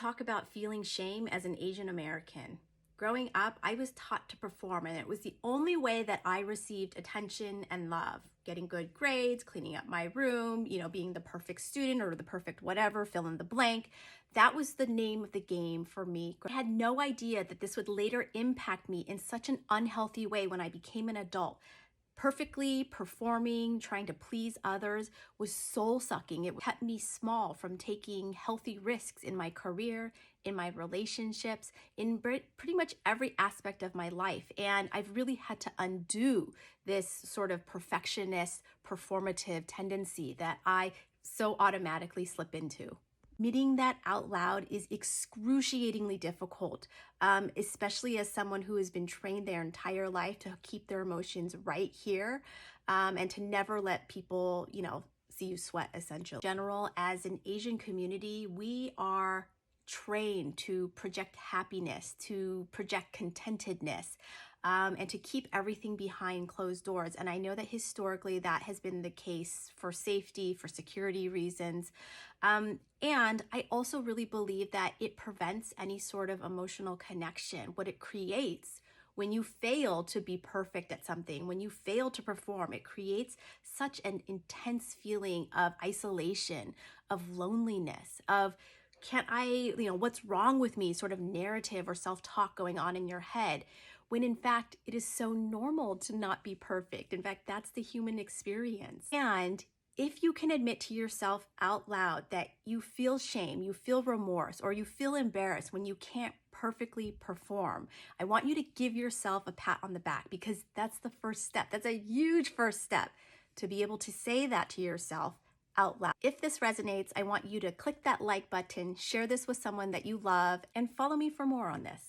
talk about feeling shame as an Asian American. Growing up, I was taught to perform, and it was the only way that I received attention and love. Getting good grades, cleaning up my room, being the perfect student or the perfect whatever, fill in the blank. That was the name of the game for me. I had no idea that this would later impact me in such an unhealthy way when I became an adult. Perfectly performing, trying to please others was soul sucking. It kept me small from taking healthy risks in my career, in my relationships, in pretty much every aspect of my life. And I've really had to undo this sort of perfectionist, performative tendency that I so automatically slip into. Admitting that out loud is excruciatingly difficult, especially as someone who has been trained their entire life to keep their emotions right here, and to never let people, see you sweat, essentially. In general, as an Asian community, we are trained to project happiness, to project contentedness, and to keep everything behind closed doors. And I know that historically that has been the case for safety, for security reasons. And I also really believe that it prevents any sort of emotional connection. What it creates when you fail to be perfect at something, when you fail to perform, it creates such an intense feeling of isolation, of loneliness, of can't I, what's wrong with me sort of narrative or self-talk going on in your head, when in fact it is so normal to not be perfect. In fact, that's the human experience. And if you can admit to yourself out loud that you feel shame, you feel remorse, or you feel embarrassed when you can't perfectly perform, I want you to give yourself a pat on the back, because that's the first step. That's a huge first step to be able to say that to yourself out loud. If this resonates, I want you to click that like button, share this with someone that you love, and follow me for more on this.